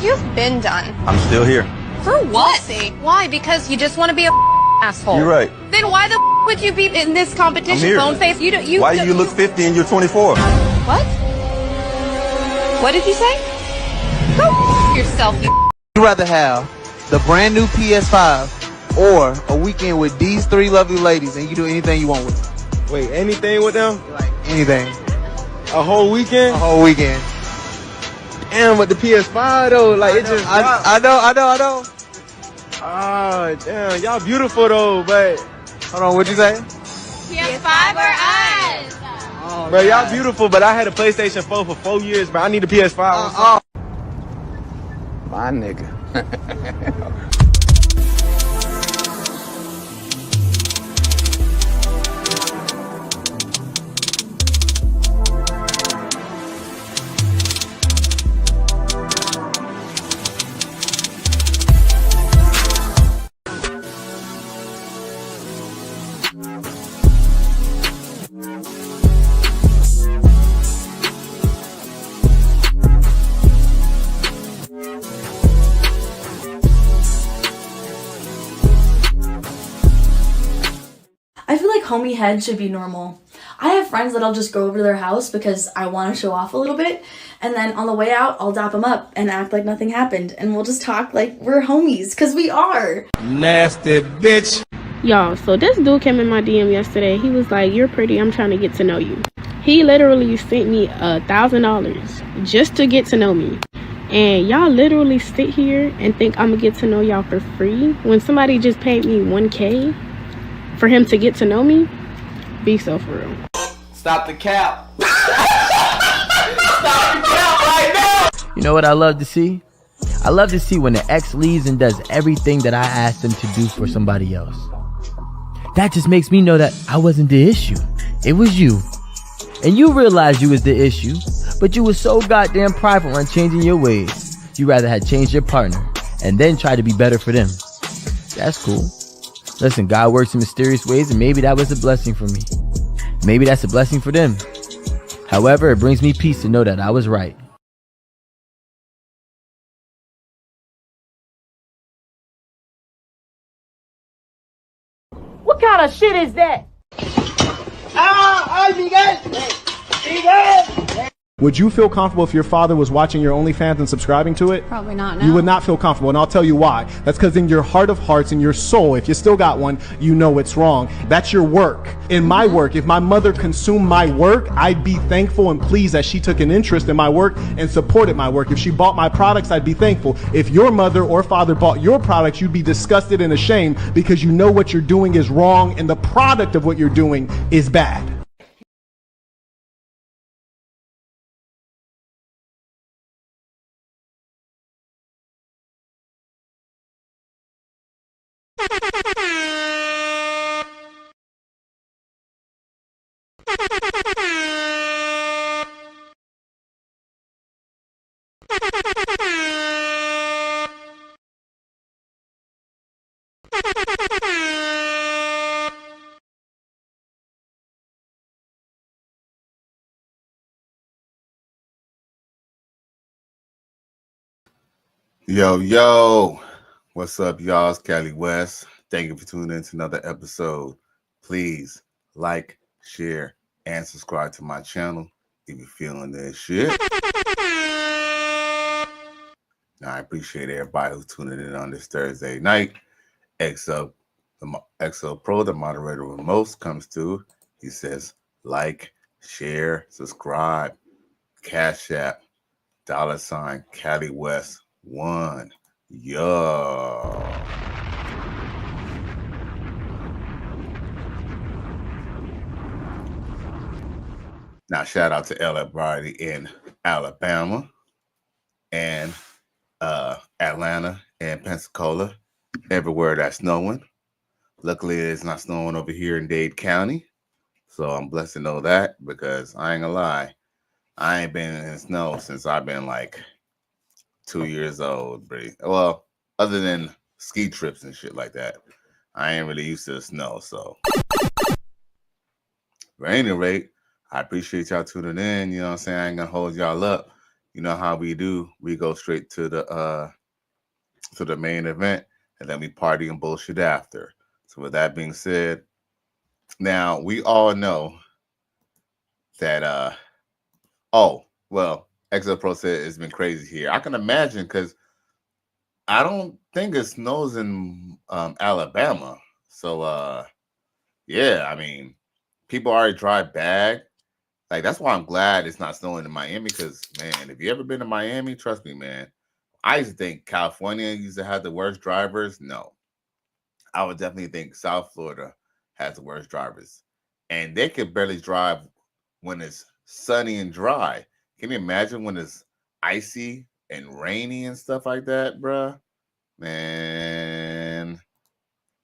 You've been done. I'm still here. For what? Why? Because you just want to be a asshole. You're right. Then why the would you be in this competition, bone face? Why do you look 50 and you're 24? What? What did you say? Go yourself, you. Would you rather have the brand new PS5 or a weekend with these three lovely ladies and you do anything you want with them? Wait, anything with them? Like anything. A whole weekend? A whole weekend. Damn, with the PS5 though, like it just. I know. Ah, damn, y'all beautiful though, but. Hold on, what'd you say? PS5 or us? Oh, bro, y'all beautiful, but I had a PlayStation 4 for 4 years, but I need a PS5. My nigga. I feel like homie head should be normal. I have friends that I'll just go over to their house because I want to show off a little bit, and then on the way out, I'll dap them up and act like nothing happened, and we'll just talk like we're homies, because we are. Nasty bitch. Y'all, so this dude came in my DM yesterday. He was like, "You're pretty, I'm trying to get to know you." He literally sent me $1,000 just to get to know me. And y'all literally sit here and think I'm gonna get to know y'all for free when somebody just paid me $1K for him to get to know me? Be so for real. Stop the cap. Stop the cap right now. You know what I love to see? I love to see when the ex leaves and does everything that I asked them to do for somebody else. That just makes me know that I wasn't the issue. It was you. And you realized you was the issue, but you was so goddamn prideful on changing your ways. You rather had changed your partner and then try to be better for them. That's cool. Listen, God works in mysterious ways, and maybe that was a blessing for me. Maybe that's a blessing for them. However, it brings me peace to know that I was right. What kind of shit is that? Would you feel comfortable if your father was watching your OnlyFans and subscribing to it? Probably not. No. You would not feel comfortable, and I'll tell you why. That's because in your heart of hearts, in your soul, if you still got one, you know it's wrong. That's your work. In my work, if my mother consumed my work, I'd be thankful and pleased that she took an interest in my work and supported my work. If she bought my products, I'd be thankful. If your mother or father bought your products, you'd be disgusted and ashamed because you know what you're doing is wrong and the product of what you're doing is bad. Yo, what's up, y'all? It's Cali West. Thank you for tuning in to another episode. Please like, share, and subscribe to my channel if you're feeling this shit. Now, I appreciate everybody who's tuning in on this Thursday night. XL Pro, the moderator with most, comes to. He says, like, share, subscribe, Cashapp, $ Cali West 1. Yo. Now, shout out to everybody in Alabama and Atlanta and Pensacola, everywhere that's snowing. Luckily, it's not snowing over here in Dade County, so I'm blessed to know that, because I ain't gonna lie, I ain't been in snow since I've been like 2 years old. Well, other than ski trips and shit like that, I ain't really used to the snow. So, but at any rate, I appreciate y'all tuning in. You know what I'm saying? I ain't gonna hold y'all up. you know how we do. We go straight to the main event, and then we party and bullshit after. So with that being said, now we all know that oh well, XL Pro said it's been crazy here. I can imagine because I don't think it snows in Alabama. So yeah, I mean, people already drive back. Like that's why I'm glad it's not snowing in Miami. Because man, if you ever been to Miami, trust me, man. I used to think California used to have the worst drivers. No, I would definitely think South Florida has the worst drivers, and they could barely drive when it's sunny and dry. Can you imagine when it's icy and rainy and stuff like that, bruh? Man,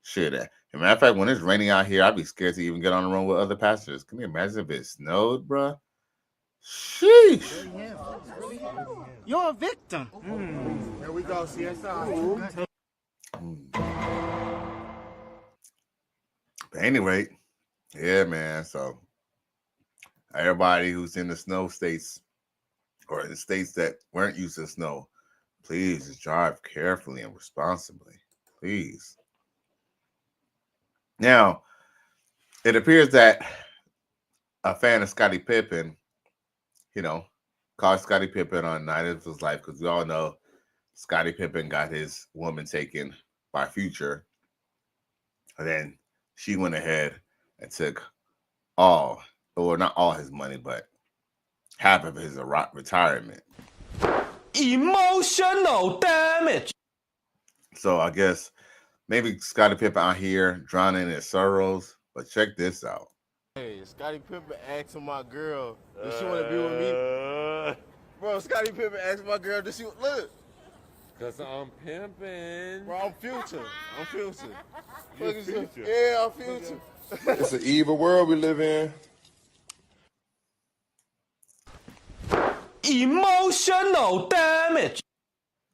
shit. As a matter of fact, when it's raining out here, I'd be scared to even get on the road with other passengers. Can you imagine if it snowed, bruh? Sheesh. You're a victim. Here we go, CSI. But anyway, yeah, man. So everybody who's in the snow states or the states that weren't used to snow, please just drive carefully and responsibly. Please. Now, it appears that a fan of Scottie Pippen, called Scottie Pippen on Night of His Life, because we all know Scottie Pippen got his woman taken by Future. And then she went ahead and took not all his money, but half of his retirement. Emotional damage. So I guess maybe Scottie Pippen out here drowning in his sorrows. But check this out. Hey, Scottie Pippen asked my girl, does she want to be with me? Bro, Scottie Pippen asked my girl, does she look? Cause I'm pimping. Bro, I'm Future. You Future? Yeah, I'm Future. It's an evil world we live in. Emotional damage.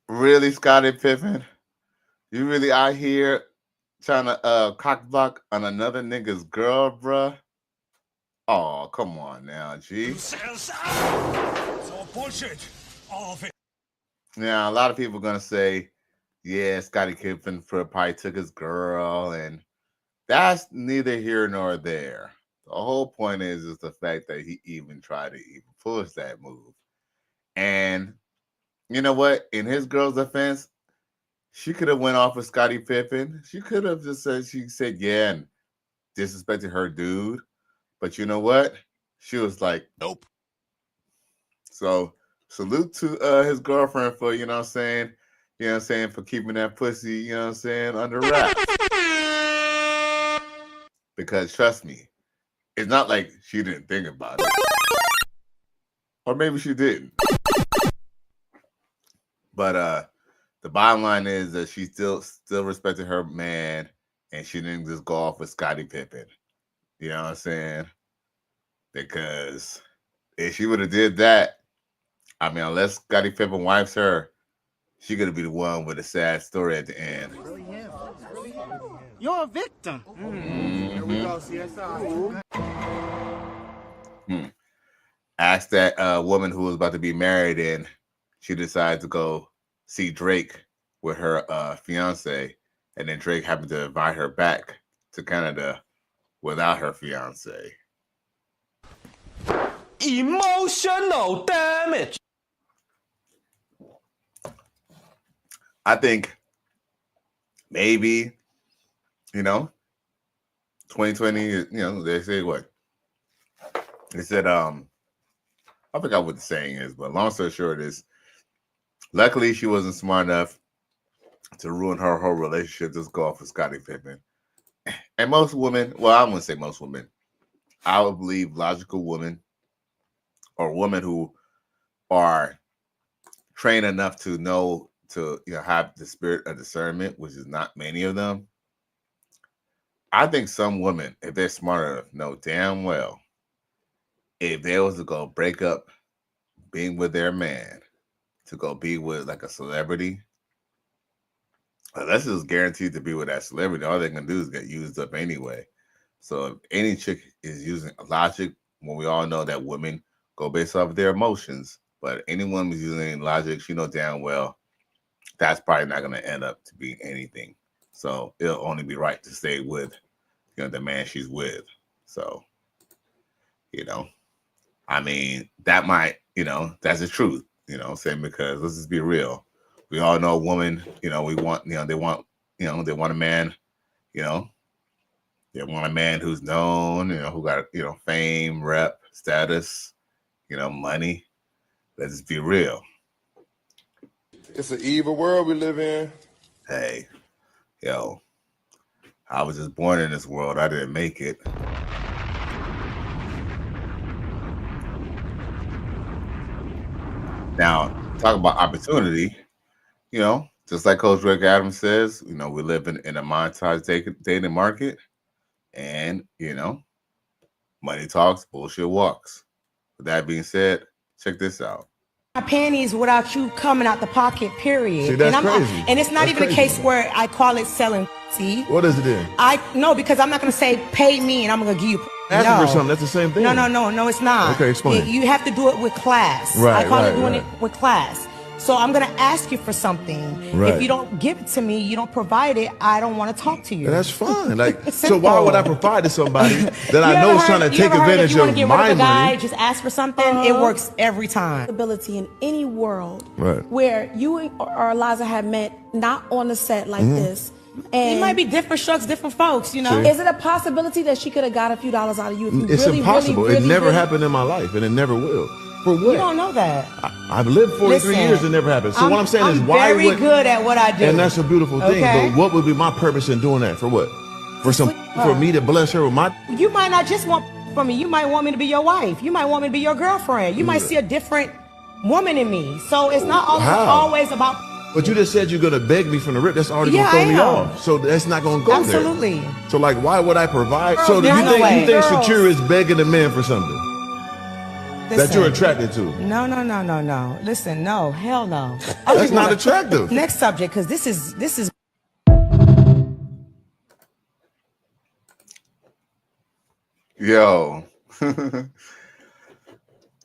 Really, Scottie Pippen? You really out here trying to cock block on another nigga's girl, bruh? Oh, come on now, G. It's all bullshit. All of it. Now, a lot of people are going to say, yeah, Scottie Pippen probably took his girl, and that's neither here nor there. The whole point is the fact that he even tried to even push that move. And you know what? In his girl's defense, she could have went off with Scottie Pippen. She could have just said yeah and disrespected her dude. But you know what? She was like, nope. So salute to his girlfriend for, for keeping that pussy, under wraps. Because trust me, it's not like she didn't think about it. Or maybe she didn't. But the bottom line is that she still respected her man, and she didn't just go off with Scottie Pippen. You know what I'm saying? Because if she would have did that, I mean, unless Scottie Pippen wipes her, she gonna be the one with a sad story at the end. You're a victim. Here we go, CSI. Ask that woman who was about to be married, and she decided to go see Drake with her fiance, and then Drake happened to invite her back to Canada without her fiance. Emotional damage. I think maybe, 2020, they say what? They said, I forgot what the saying is, but long story short is, luckily she wasn't smart enough to ruin her whole relationship, just go off with Scottie Pippen. And most women, well, I wouldn't say most women, I would believe logical women or women who are trained enough to know to have the spirit of discernment, which is not many of them. I think some women, if they're smart enough, know damn well if they was to go break up being with their man to go be with like a celebrity, unless it's guaranteed to be with that celebrity, all they can do is get used up anyway. So if any chick is using logic, when we all know that women go based off of their emotions, But anyone who's using any logic, you know damn well that's probably not going to end up to be anything. So it'll only be right to stay with, the man she's with. So, I mean, that might, that's the truth, saying, because let's just be real. We all know a woman, we want, they want a man, they want a man who's known, who got, fame, rep, status, money. Let's just be real. It's an evil world we live in. Hey, I was just born in this world. I didn't make it. Now, talk about opportunity, just like Coach Rick Adams says, we live in a monetized dating market, and, money talks, bullshit walks. With that being said, check this out. My panties without you coming out the pocket, period. See, that's crazy. And it's not That's even crazy. a case where I call it selling. See? What is it then? No, because I'm not going to say pay me and I'm going to give you. Asking for something, that's the same thing. No, it's not. Okay, explain. You have to do it with class. Right, I call right, it doing right. it with class. So I'm going to ask you for something. Right. If you don't give it to me, you don't provide it, I don't want to talk to you. That's fine. Like, so Simple. why would I provide to somebody that I You know ever is trying to heard- you take ever heard if advantage you wanna of get rid my a guy, money? just ask for something. It works every time. Ability in any world Right. where you or Eliza have met not on the set like this. And It might be different strokes, different folks, you know. See? Is it a possibility that she could have got a few dollars out of you? If you It's really, impossible. Really, it never really, happened in my life, and it never will. For what? You don't know that. I've lived 43 Listen, years, it never happened. So what I'm saying is, I'm why very would... good at what I do. And that's a beautiful thing. Okay? But what would be my purpose in doing that? For what? For me to bless her with my... You might not just want from me. You might want me to be your wife. You might want me to be your girlfriend. You might see a different woman in me. So it's not How? always about... But you just said you're going to beg me from the rip. That's already Yeah, going to throw I me am. off. So that's not going to go Absolutely. there. So like, why would I provide? Girls, So do there's you no think way. Girls. Shakira is begging a man for something that Listen. you're attracted to? No. Listen, no. Hell no. That's not attractive. Next subject, because this is... Yo,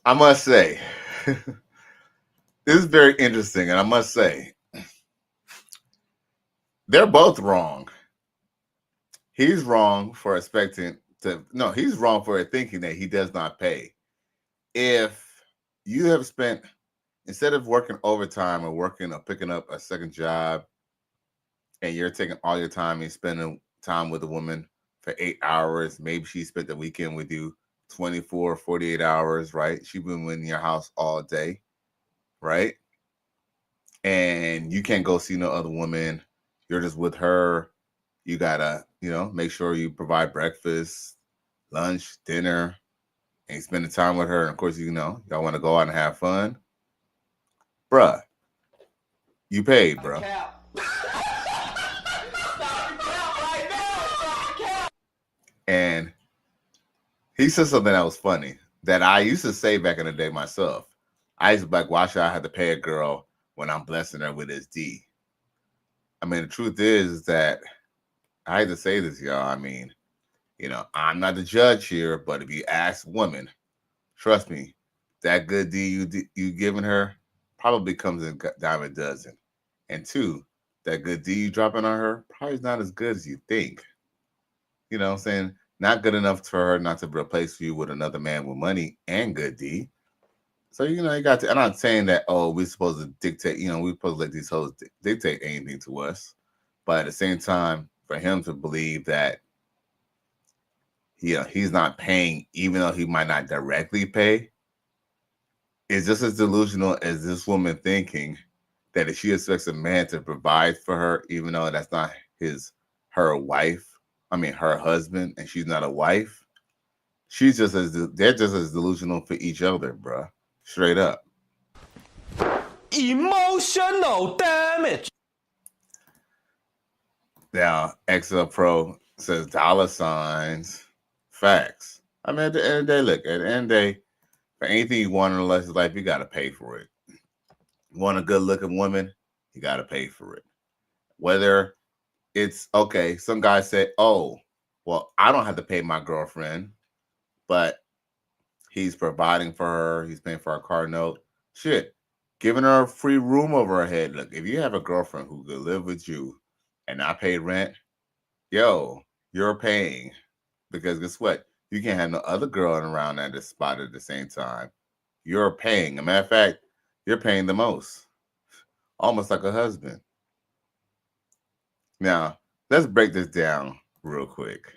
I must say, this is very interesting, and I must say, they're both wrong. He's wrong for expecting to, no, he's wrong for thinking that he does not pay. If you have spent, instead of working overtime or working or picking up a second job, and you're taking all your time and spending time with a woman for 8 hours, maybe she spent the weekend with you 24, 48 hours, right? She's been in your house all day, right? And you can't go see no other woman. You're just with her. You gotta, make sure you provide breakfast, lunch, dinner, and spending time with her. And of course, y'all want to go out and have fun. Bruh, you paid, bro. And he said something that was funny that I used to say back in the day myself. I used to be like, why should I have to pay a girl when I'm blessing her with his D? I mean, the truth is that I hate to say this, y'all. I mean, I'm not the judge here, but if you ask women, trust me, that good D you giving her probably comes in a dime a dozen. And two, that good D you dropping on her probably is not as good as you think. You know what I'm saying? Not good enough for her not to replace you with another man with money and good D. So, you got to, I'm not saying that, we're supposed to dictate, we're supposed to let these hoes dictate anything to us. But at the same time, for him to believe that, he's not paying, even though he might not directly pay, is just as delusional as this woman thinking that if she expects a man to provide for her, even though that's not her husband, and she's not a wife, they're just as delusional for each other, bruh. Straight up. Emotional damage. Now, XL Pro says $signs, facts. I mean, at the end of the day, look, at the end of the day, for anything you want in a life, you got to pay for it. You want a good looking woman, you got to pay for it. Whether it's okay, some guys say, oh, well, I don't have to pay my girlfriend, but he's providing for her, he's paying for her car note. Shit, giving her a free room over her head. Look, if you have a girlfriend who could live with you and not pay rent, yo, you're paying. Because guess what? You can't have no other girl around at the spot at the same time. You're paying. As a matter of fact, you're paying the most. Almost like a husband. Now, let's break this down real quick.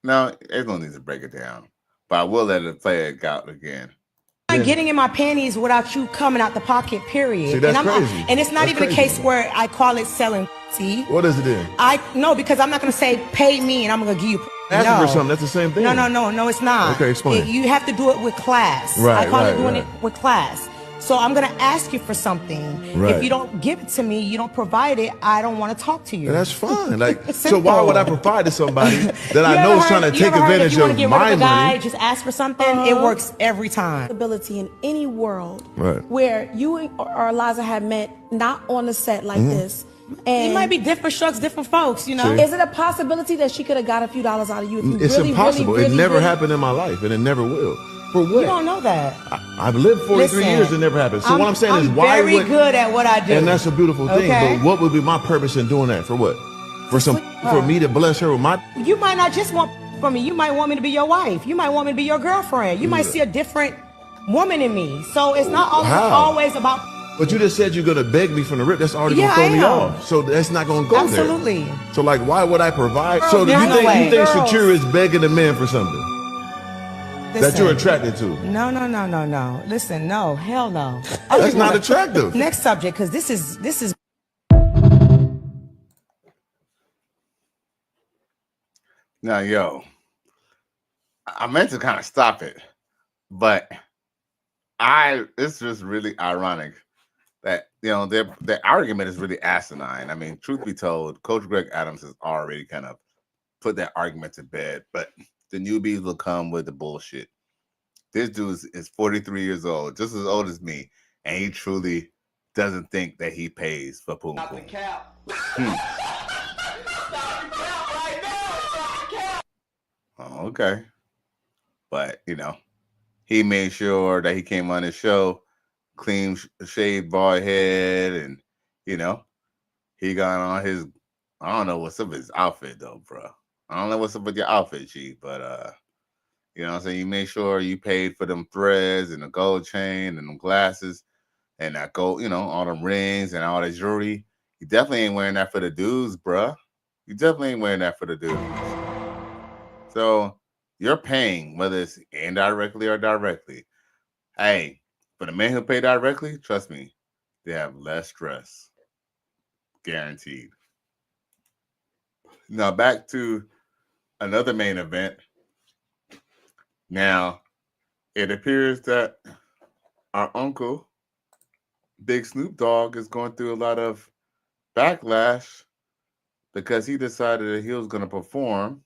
Now, there's no need to break it down, but I will let it play it out again. I'm getting in my panties without you coming out the pocket, period. See, that's and crazy. And it's not That's even a crazy. case where I call it selling. See? What is it then? No, because I'm not going to say pay me and I'm going to give you. Asking for something, that's the same thing. No, it's not. Okay, explain. You have to do it with class. Right, I call right, it doing right. it with class. So I'm going to ask you for something. Right. If you don't give it to me, you don't provide it, I don't want to talk to you. And that's fine. Like, It's so why simple. would I provide to somebody that I You know ever is trying to heard- you take ever heard advantage if you wanna of get rid my of a guy, money? just ask for something. It works every time. Ability in any world Right. where you or Eliza have met not on the set like this. And It might be different strokes, different folks, you know. See? Is it a possibility that she could have got a few dollars out of you if you It's really, impossible. really, really, it never really- happened in my life, and it never will. For what? You don't know that. I've lived 43 Listen, years, it never happened. So what I'm saying is, I'm why very would? good at what I do. And that's a beautiful thing. Okay? But what would be my purpose in doing that? For what? For me to bless her with my. You might not just want from me. You might want me to be your wife. You might want me to be your girlfriend. You might see a different woman in me. So it's not How? always about. But you just said you're gonna beg me from the rip. That's already Yeah, gonna throw me I am. off. So that's not gonna go Absolutely. there. So like, why would I provide? So Girls, you no way. think Girls. Shakur is begging a man for something that Listen. you're attracted to? No. Listen, no, hell no. That's not attractive. Next subject, because this is. Now, yo, I meant to kind of stop it, but it's just really ironic that, you know, their argument is really asinine. I mean, truth be told, Coach Greg Adams has already kind of put that argument to bed, but the newbies will come with the bullshit. This dude is 43 years old, just as old as me, and he truly doesn't think that he pays for poom poom. Oh, okay. But, you know, he made sure that he came on his show, clean shaved bald head, and, you know, he got on his, I don't know what's up with his outfit though, bro. I don't know what's up with your outfit, G, but you know what I'm saying? You made sure you paid for them threads and the gold chain and them glasses and that gold, you know, all them rings and all that jewelry. You definitely ain't wearing that for the dudes, bruh. You definitely ain't wearing that for the dudes. So you're paying, whether it's indirectly or directly. Hey, for the men who pay directly, trust me, they have less stress. Guaranteed. Now back to another main event. Now, it appears that our uncle, Big Snoop Dogg, is going through a lot of backlash because he decided that he was going to perform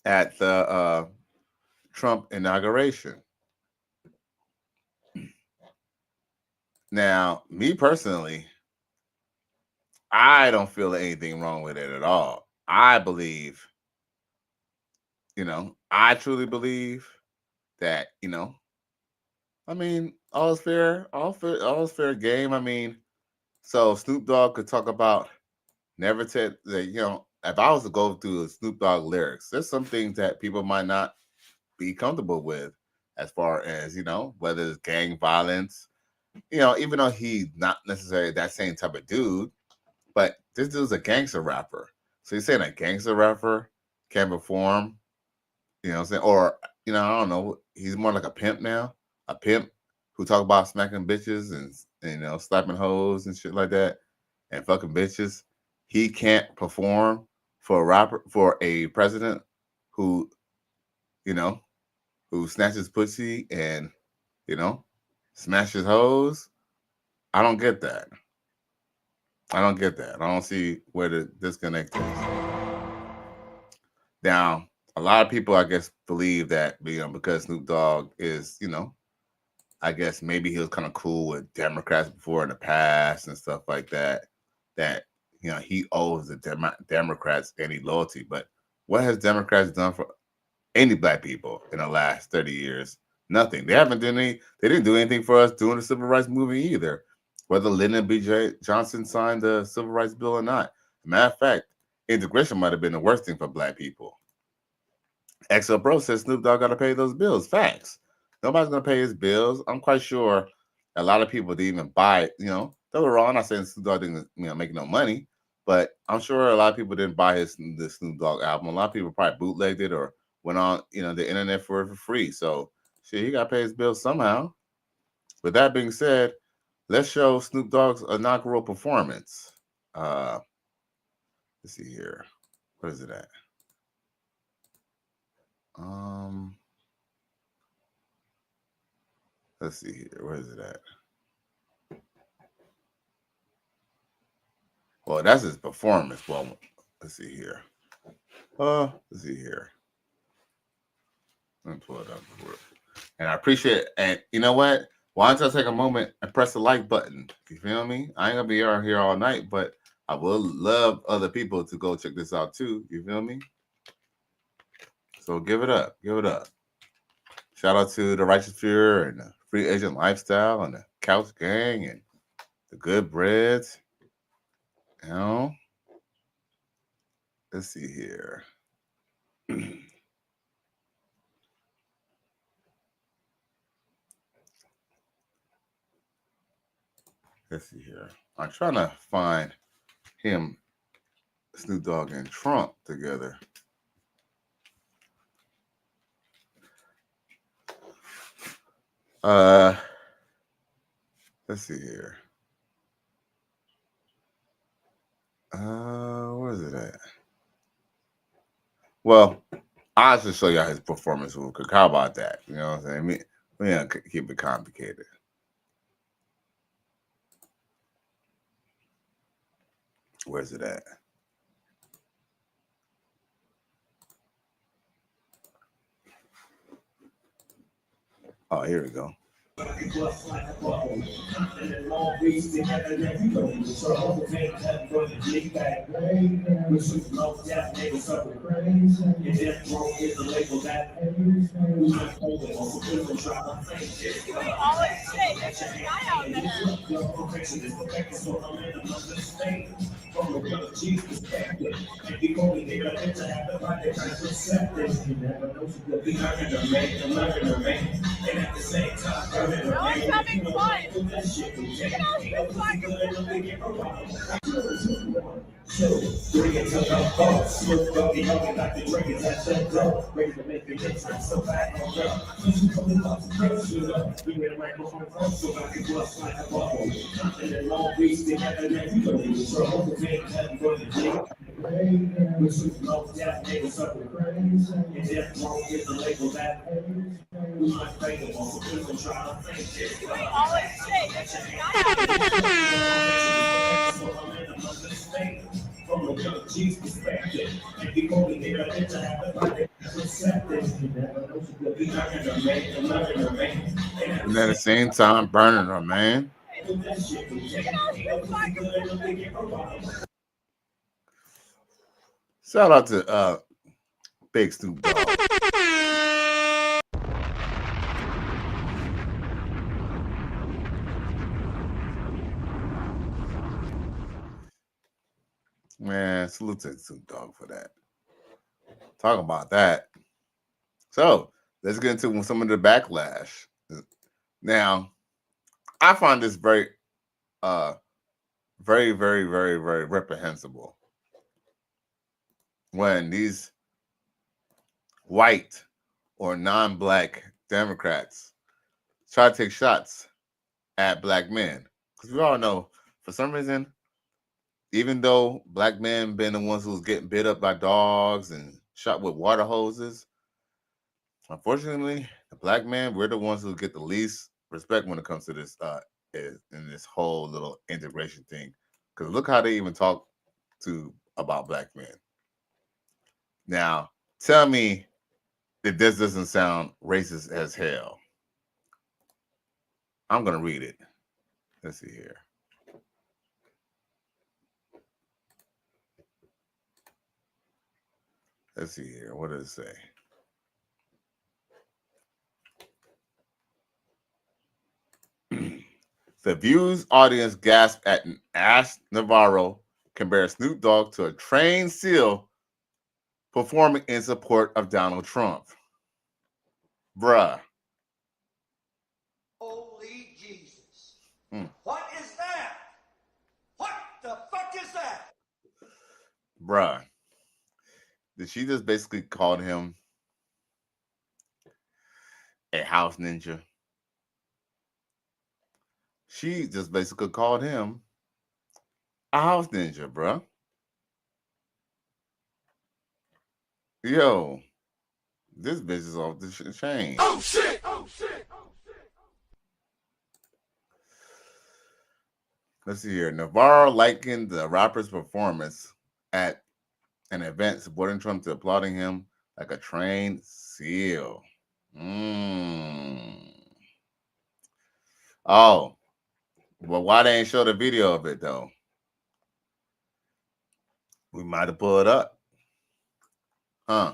at the Trump inauguration. Now, me personally, I don't feel anything wrong with it at all. I believe, you know, I truly believe that, you know, I mean, all is fair game. I mean, so Snoop Dogg could talk about never said that, you know, if I was to go through the Snoop Dogg lyrics, there's some things that people might not be comfortable with as far as, you know, whether it's gang violence, you know, even though he's not necessarily that same type of dude, but this dude's a gangster rapper. So you're saying a gangster rapper can perform, you know what I'm saying? Or, you know, I don't know, he's more like a pimp now, a pimp who talk about smacking bitches and you know, slapping hoes and shit like that and fucking bitches. He can't perform for a rapper, for a president who, you know, who snatches pussy and, you know, smashes hoes. I don't get that. I don't see where the disconnect is. Now, a lot of people, I guess, believe that, you know, because Snoop Dogg is, you know, I guess maybe he was kind of cool with Democrats before in the past and stuff like that, that, you know, he owes the Democrats any loyalty. But what has Democrats done for any black people in the last 30 years. Nothing. They haven't done any. They didn't do anything for us doing the civil rights movement either. Whether Lyndon B. Johnson signed the civil rights bill or not. Matter of fact, integration might have been the worst thing for black people. XL Bro says Snoop Dogg got to pay those bills. Facts. Nobody's going to pay his bills. I'm quite sure a lot of people didn't even buy it. You know, they were wrong. I'm not saying Snoop Dogg didn't make no money, but I'm sure a lot of people didn't buy the Snoop Dogg album. A lot of people probably bootlegged it or went on the internet for it for free. So shit, he got to pay his bills somehow. With that being said, let's show Snoop Dogg's inaugural performance. Let's see here. What is it at? Let's see here. Where is it at? Well, that's his performance. Well, let's see here. Let's see here. Let me pull it up. And I appreciate it. And you know what? Why don't I take a moment and press the like button? You feel me? I ain't gonna be out here all night, but I will love other people to go check this out too. You feel me? So give it up. Give it up. Shout out to the Righteous Fear and the Free Agent Lifestyle and the Couch Gang and the Good Breads. You know? Let's see here. Let's see here. I'm trying to find him, Snoop Dogg, and Trump together. Let's see here. Where is it at? Well, I'll just show y'all his performance real quick. How about that? You know what I'm saying? We don't keep it complicated. Where's it at? Oh, here we go. And at the same time, burning her, man. Shout out to Big Snoop Dogg. Man, salute to Snoop Dogg for that. Talk about that. So let's get into some of the backlash. Now, I find this very, very, very, very, very reprehensible when these white or non-black Democrats try to take shots at black men. Because we all know, for some reason, even though black men been the ones who's getting bit up by dogs and shot with water hoses, unfortunately, the black men, we're the ones who get the least respect when it comes to this in this whole little integration thing. Because look how they even talk about black men. Now, tell me if this doesn't sound racist as hell. I'm going to read it. Let's see here. Let's see here. What does it say? The View's audience gasped at Ash Navarro compare Snoop Dogg to a trained SEAL performing in support of Donald Trump. Bruh. Holy Jesus. What is that? What the fuck is that? Bruh. Did she just basically call him a house ninja? She just basically called him a house ninja, bruh. Yo, this bitch is off the chain. Oh shit! Oh shit! Oh shit! Let's see here. Navarro likened the rapper's performance at an event supporting Trump to applauding him like a trained SEAL. Oh, well, why they ain't show the video of it though? We might have pulled it up. Huh?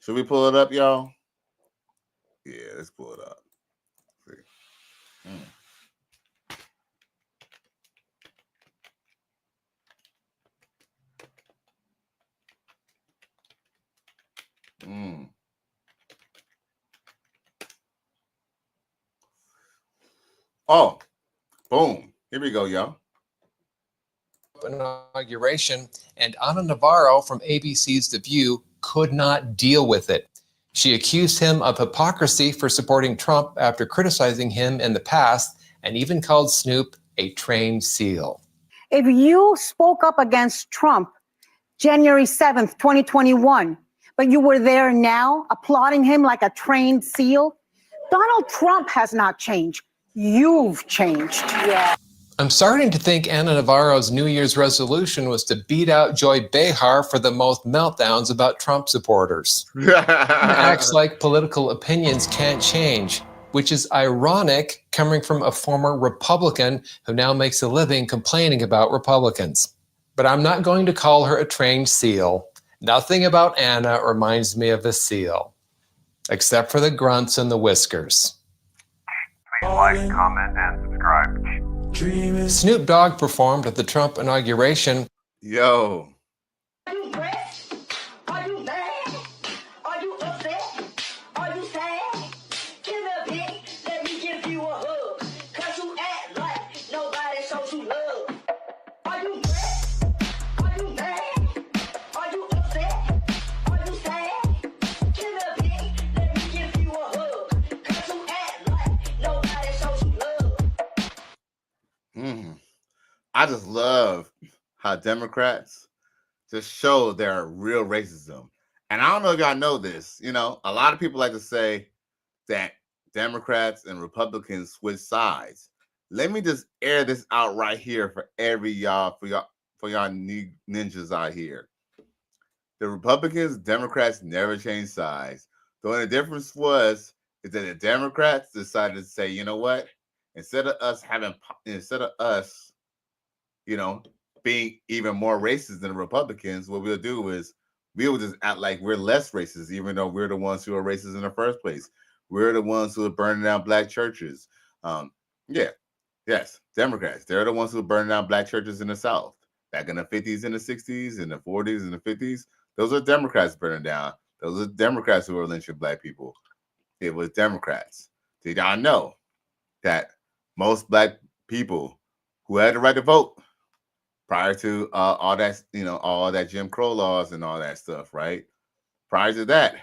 Should we pull it up, y'all? Yeah, let's pull it up. Let's see. Oh, boom. Here we go, y'all. Inauguration, and Ana Navarro from ABC's The View could not deal with it. She accused him of hypocrisy for supporting Trump after criticizing him in the past, and even called Snoop a trained SEAL. If you spoke up against Trump January 7th, 2021, but you were there now applauding him like a trained SEAL, Donald Trump has not changed. You've changed. Yeah. I'm starting to think Ana Navarro's New Year's resolution was to beat out Joy Behar for the most meltdowns about Trump supporters. Acts like political opinions can't change, which is ironic coming from a former Republican who now makes a living complaining about Republicans. But I'm not going to call her a trained SEAL. Nothing about Anna reminds me of a SEAL, except for the grunts and the whiskers. Please like, comment, and subscribe. Snoop Dogg performed at the Trump inauguration. Yo. Are you rich? Are you mad? Are you upset? Are you sad? Give me a beat, let me give you a hug. Cause you act like nobody shows you love. Are you rich? Are you mad? Are you upset? Are you sad? Give me a beat, let me give you a hug. Cause you act like nobody shows you love. I just love how Democrats just show their real racism. And I don't know if y'all know this. You know, a lot of people like to say that Democrats and Republicans switch sides. Let me just air this out right here for y'all ninjas out here. The Republicans, Democrats never change sides. The only difference is that the Democrats decided to say, you know what? Instead of us, you know, being even more racist than the Republicans, what we'll do is we'll just act like we're less racist, even though we're the ones who are racist in the first place. We're the ones who are burning down black churches. Democrats. They're the ones who are burning down black churches in the South. Back in the 50s and the 60s, in the 40s and the 50s, those are Democrats burning down. Those are Democrats who are lynching black people. It was Democrats. Did y'all know that most black people who had the right to vote prior to all that Jim Crow laws and all that stuff, right? Prior to that,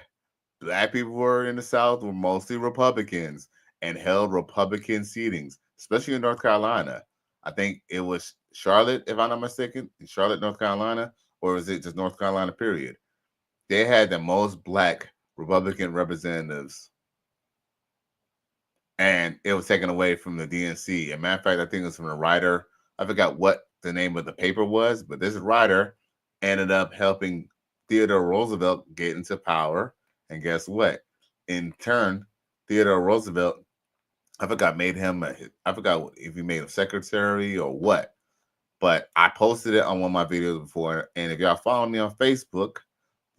black people were in the South were mostly Republicans and held Republican seatings, especially in North Carolina. I think it was Charlotte, if I'm not mistaken, in Charlotte, North Carolina, or was it just North Carolina, period? They had the most black Republican representatives, and it was taken away from the DNC. As a matter of fact, I think it was from a writer. I forgot what the name of the paper was, but this writer ended up helping Theodore Roosevelt get into power. And guess what? In turn, Theodore Roosevelt, I forgot if he made him secretary or what, but I posted it on one of my videos before. And if y'all follow me on Facebook,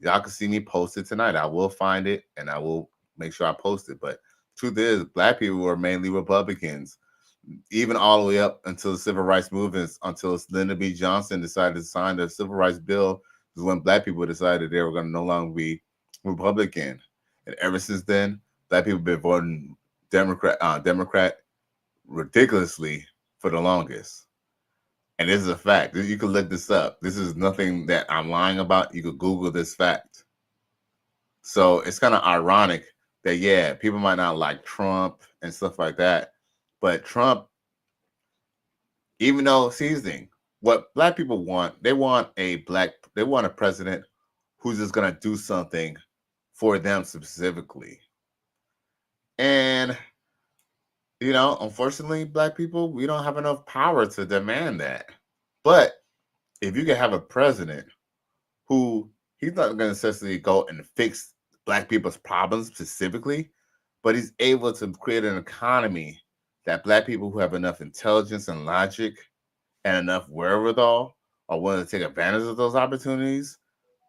y'all can see me post it tonight. I will find it and I will make sure I post it. But truth is, black people were mainly Republicans. even all the way up until the civil rights movements, until Lyndon B. Johnson decided to sign the civil rights bill, is when black people decided they were going to no longer be Republican. And ever since then, black people have been voting Democrat ridiculously for the longest. And this is a fact. You can look this up. This is nothing that I'm lying about. You could Google this fact. So it's kind of ironic that, yeah, people might not like Trump and stuff like that. But Trump, even though, see, here's the thing, what black people want, they want a president who's just going to do something for them specifically. And, you know, unfortunately, black people, we don't have enough power to demand that. But if you can have a president who, he's not going to necessarily go and fix black people's problems specifically, but he's able to create an economy that black people who have enough intelligence and logic and enough wherewithal are willing to take advantage of those opportunities,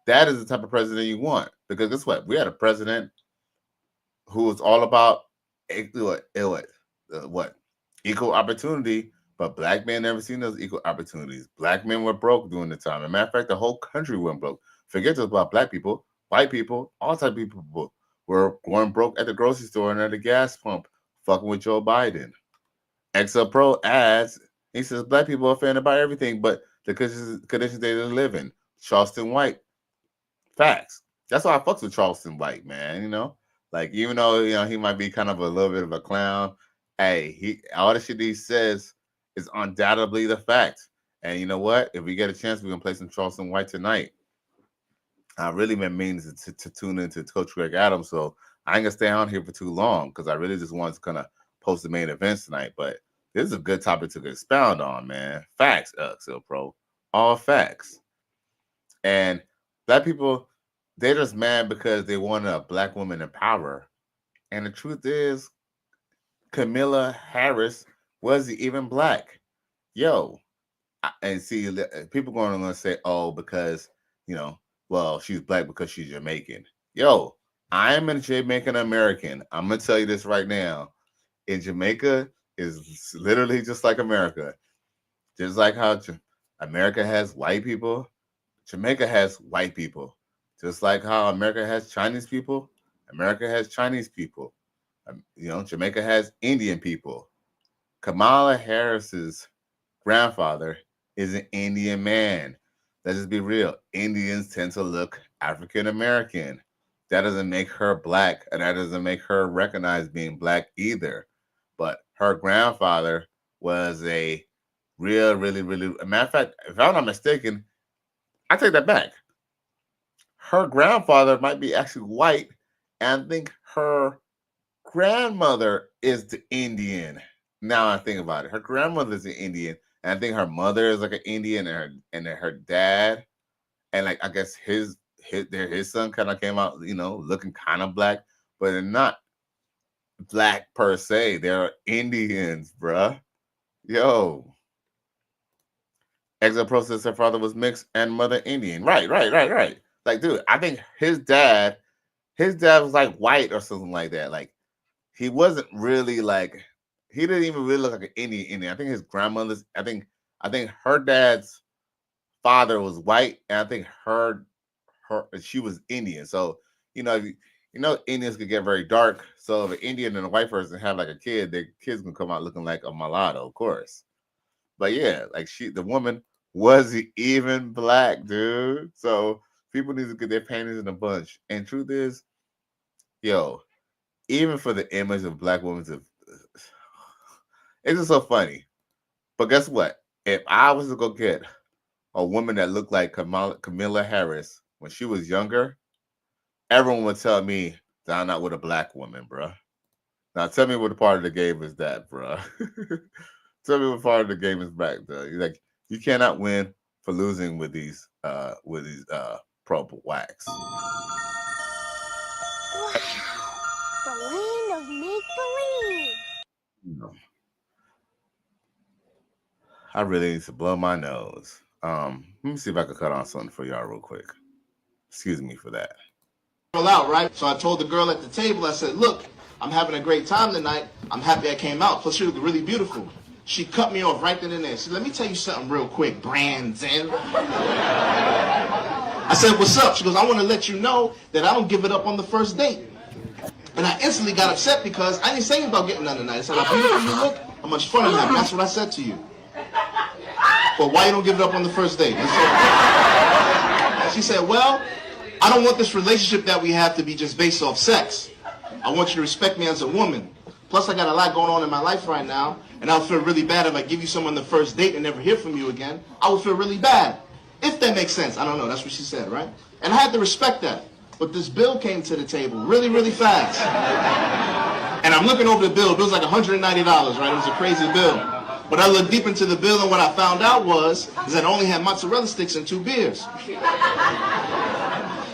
that is the type of president you want. Because guess what? We had a president who was all about equal opportunity, but black men never seen those equal opportunities. Black men were broke during the time. As a matter of fact, the whole country went broke. Forget just about black people, white people, all type of people were going broke at the grocery store and at the gas pump, fucking with Joe Biden. XL Pro adds, he says black people are offended by everything but the conditions they live in. Charleston White. Facts. That's why I fucks with Charleston White, man. You know, like even though he might be kind of a little bit of a clown, hey, all the shit he says is undoubtedly the fact. And you know what? If we get a chance, we're gonna play some Charleston White tonight. I really been meaning to tune into Coach Greg Adams, so I ain't gonna stay on here for too long because I really just wanted to kind of post the main events tonight. But this is a good topic to expound on, man. Facts, XL Pro, all facts. And black people, they're just mad because they want a black woman in power. And the truth is, Kamala Harris wasn't even black. Yo, and see, people going to say, oh, because, well, she's black because she's Jamaican. Yo, I'm a Jamaican American. I'm going to tell you this right now. In Jamaica is literally just like America. Just like how America has white people, Jamaica has white people. Just like how America has Chinese people, America has Chinese people. Jamaica has Indian people. Kamala Harris's grandfather is an Indian man. Let's just be real. Indians tend to look African American. That doesn't make her black, and that doesn't make her recognize being black either. But her grandfather was a really, a matter of fact, if I'm not mistaken, I take that back. Her grandfather might be actually white, and I think her grandmother is the Indian. Now I think about it. Her grandmother is an Indian, and I think her mother is like an Indian, and her dad, and like I guess his son kind of came out, looking kind of black, but they're not black per se. They're Indians, bruh. Yo. XL Pro says her father was mixed and mother Indian. Right. Like, dude, I think his dad was like white or something like that. Like, he wasn't really like, he didn't even really look like an Indian. I think his grandmother's, I think her dad's father was white, and I think she was Indian. So, Indians could get very dark. So if an Indian and a white person have like a kid, their kid's gonna come out looking like a mulatto, of course. But yeah, like the woman wasn't even black, dude. So people need to get their panties in a bunch. And truth is, even for the image of black women, it's just so funny. But guess what? If I was to go get a woman that looked like Kamala Harris when she was younger, everyone would tell me that I'm not with a black woman, bro. Now tell me what part of the game is that, bro. Tell me what part of the game is back, though. Like, you cannot win for losing with these pro wax. Wow, the land of make-believe. I really need to blow my nose. Let me see if I can cut on something for y'all real quick. Excuse me for that. Out, right? So I told the girl at the table, I said, look, I'm having a great time tonight. I'm happy I came out. Plus, you look really beautiful. She cut me off right then and there. She said, let me tell you something real quick, Brandon. I said, what's up? She goes, I want to let you know that I don't give it up on the first date. And I instantly got upset because I didn't say anything about getting none tonight. I said, how beautiful you look, how much fun I'm having. That's what I said to you. But why you don't give it up on the first date? And she said, well, I don't want this relationship that we have to be just based off sex. I want you to respect me as a woman. Plus, I got a lot going on in my life right now, and I would feel really bad if I give you someone the first date and never hear from you again. I would feel really bad. If that makes sense. I don't know. That's what she said, right? And I had to respect that. But this bill came to the table really, really fast. And I'm looking over the bill. The bill's like $190, right? It was a crazy bill. But I looked deep into the bill, and what I found out was that I only had mozzarella sticks and 2 beers.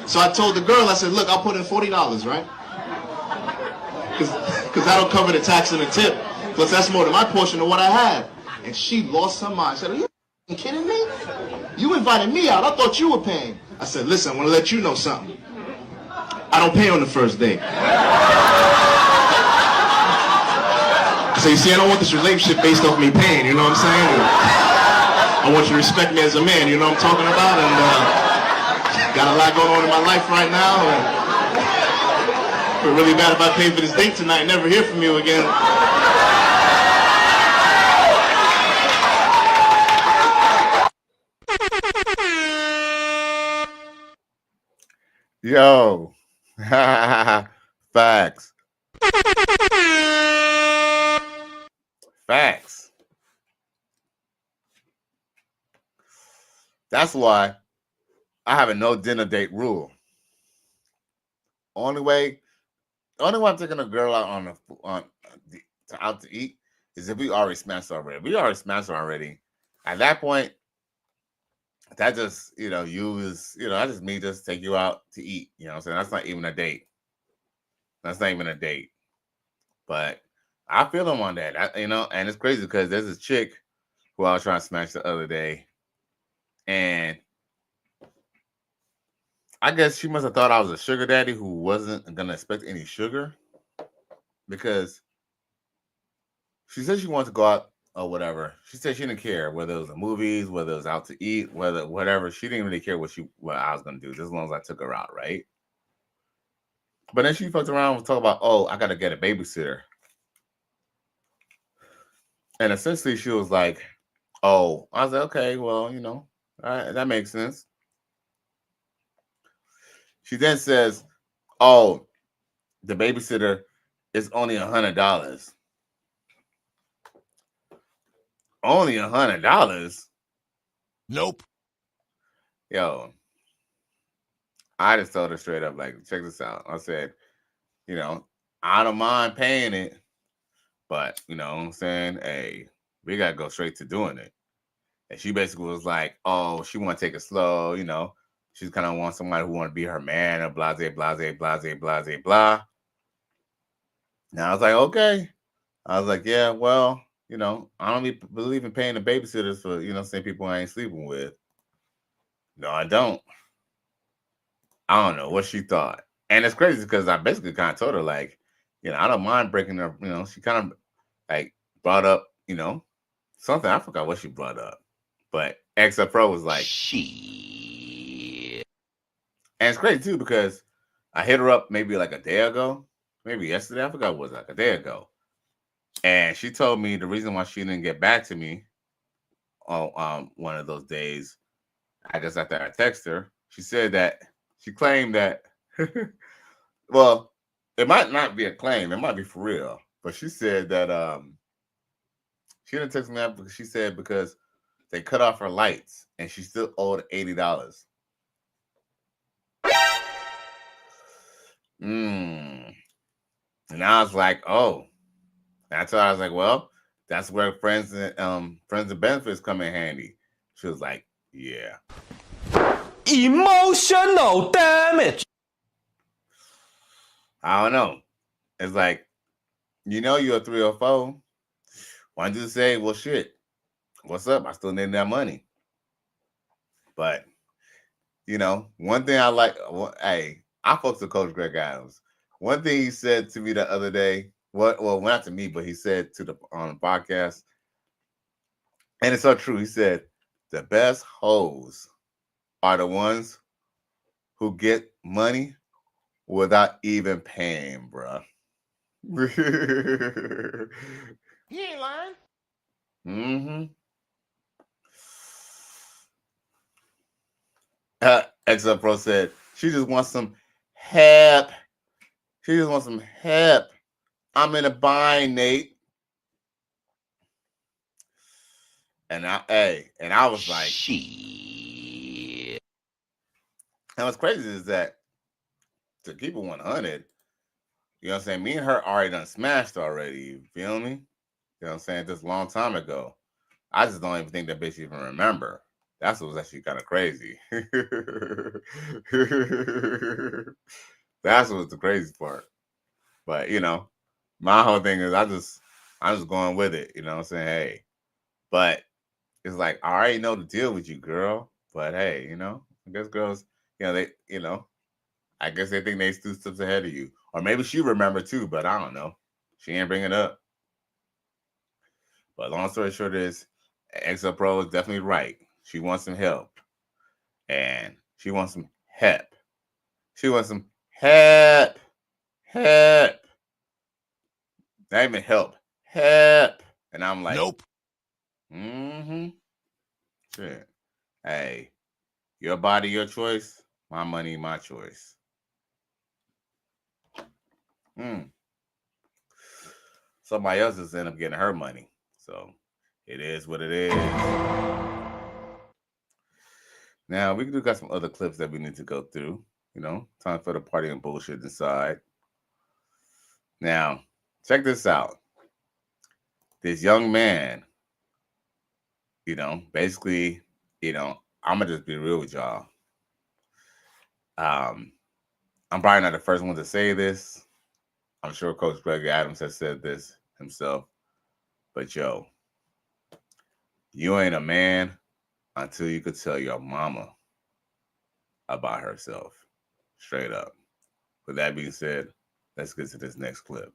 So I told the girl, I said, look, I'll put in $40, right? Because that'll cover the tax and the tip. Plus, that's more than my portion of what I had. And she lost her mind. She said, are you kidding me? You invited me out. I thought you were paying. I said, listen, I want to let you know something. I don't pay on the first date. So you see, I don't want this relationship based off me paying, you know what I'm saying? I want you to respect me as a man, you know what I'm talking about? And got a lot going on in my life right now. And I feel really bad if I pay for this date tonight and never hear from you again. Yo. Facts. Facts. That's why I have a no dinner date rule. Only way I'm taking a girl out out to eat is if we already smashed already. If we already smashed already. At that point, that just, that's just me just take you out to eat. You know what I'm saying? That's not even a date. That's not even a date. But I feel them on that. And it's crazy because there's this chick who I was trying to smash the other day. And I guess she must have thought I was a sugar daddy who wasn't going to expect any sugar. Because she said she wanted to go out or whatever. She said she didn't care whether it was the movies, whether it was out to eat, whatever. She didn't really care what I was going to do, just as long as I took her out, right? But then she fucked around and talked about, oh, I got to get a babysitter. And essentially she was like, oh, I was like, okay, well, all right, that makes sense. She then says, oh, the babysitter is only $100. Only $100? Nope. Yo, I just told her straight up, like, check this out. I said, I don't mind paying it, but, you know what I'm saying? Hey, we got to go straight to doing it. And she basically was like, oh, she want to take it slow, She's kind of want somebody who want to be her man, or blase, blase, blase, blase, blah. And I was like, okay. I was like, yeah, well, I don't believe in paying the babysitters for, same people I ain't sleeping with. No, I don't. I don't know what she thought. And it's crazy because I basically kind of told her, like, I don't mind breaking her, she kind of like brought up, something. I forgot what she brought up. But XF Pro was like, shit. And it's crazy too because I hit her up maybe like a day ago, maybe yesterday. I forgot what it was, like a day ago. And she told me the reason why she didn't get back to me on one of those days, I guess after I texted her, she said that she claimed that, well, it might not be a claim. It might be for real. But she said that she didn't text me that because she said because they cut off her lights and she still owed $80. And I was like, oh. That's why I was like, well, that's where friends and benefits come in handy. She was like, yeah. Emotional damage. I don't know. It's like, you're a 304. Why don't you say, well, shit, what's up? I still need that money. But, one thing I like, hey, I fucked with Coach Greg Adams. One thing he said to me the other day, well, not to me, but he said on the podcast, And it's so true. He said, the best hoes are the ones who get money without even paying, bruh. He ain't lying. Mm-hmm. XL Pro said, she just wants some help. She just wants some help. I'm in a bind, Nate. And I was like, shit. And what's crazy is that to keep it 100, you know what I'm saying? Me and her already done smashed already. You feel me? You know what I'm saying? Just a long time ago. I just don't even think that bitch even remember. That's what was actually kind of crazy. That's what's the crazy part. But you know, my whole thing is I'm just going with it. You know what I'm saying? Hey, but it's like I already know the deal with you, girl. But hey, you know, I guess girls, I guess they think they 2 steps ahead of you, or maybe she remember too. But I don't know. She ain't bring it up. But long story short is, XL Pro is definitely right. She wants some help, and she wants some help. She wants some help. Help. Not even help. Help. And I'm like, nope. Mm-hmm. Shit. Hey, your body, your choice. My money, my choice. Somebody else is end up getting her money. So it is what it is. Now we do got some other clips that we need to go through. You know, time for the party and bullshit inside. Now, check this out. This young man, you know, basically, you know, I'm gonna just be real with y'all. I'm probably not the first one to say this. I'm sure Coach Greg Adams has said this himself. But yo, you ain't a man until you could tell your mama about herself. Straight up. With that being said, let's get to this next clip.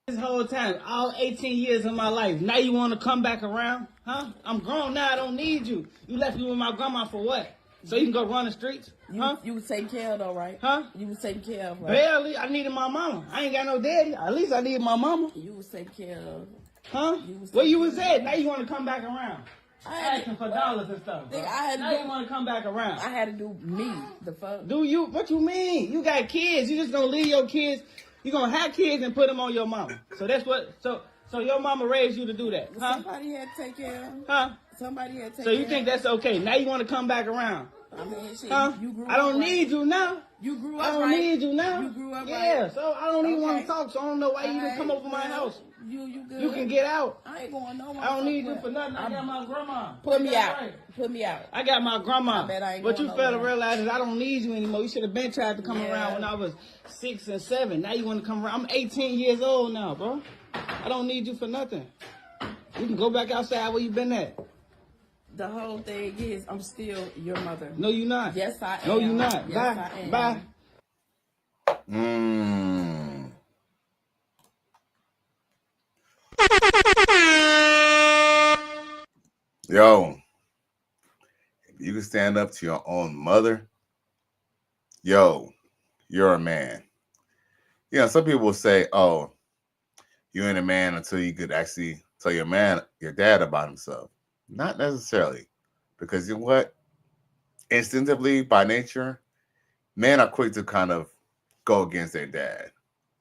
This whole time, all 18 years of my life, now you want to come back around? Huh? I'm grown now, I don't need you. You left me with my grandma for what? So you can go run the streets? Huh? You was taken care of though, right? Huh? You was taken care of, right? Barely. I needed my mama. I ain't got no daddy. At least I needed my mama. You was taken care of. Huh? Where you was at? Now you want to come back around? Asking for dollars and stuff. Nigga, I had to now you want to come back around? I had to do me. The fuck? Do you? What you mean? You got kids. You just gonna leave your kids? You gonna have kids and put them on your mama? So that's what. So your mama raised you to do that, huh? Somebody had to take care of. Huh? Somebody had to take So you care think that's okay? Now you want to come back around? I mean, shit, huh? You grew I don't up need you now. You grew up I don't right. need you now. You grew up yeah, right. so I don't even want to talk. So I don't know why you even come over my house. You good. You can get out. I ain't going nowhere. I don't need you for nothing. I got my grandma. Put me out. Right. Put me out. I got my grandma. I bet I ain't but going you fail to nowhere. realize is I don't need you anymore. You should have been tried to come around when I was 6 and 7. Now you want to come around. I'm 18 years old now, bro. I don't need you for nothing. You can go back outside where you been at. The whole thing is, I'm still your mother. No, you're not. Yes, I am. No, you're not. Yes, Bye. I am. Bye. Yo, if you can stand up to your own mother, yo, you're a man. You know, some people will say, oh, you ain't a man until you could actually tell your dad about himself. Not necessarily. Because you know what? Instinctively, by nature, men are quick to kind of go against their dad.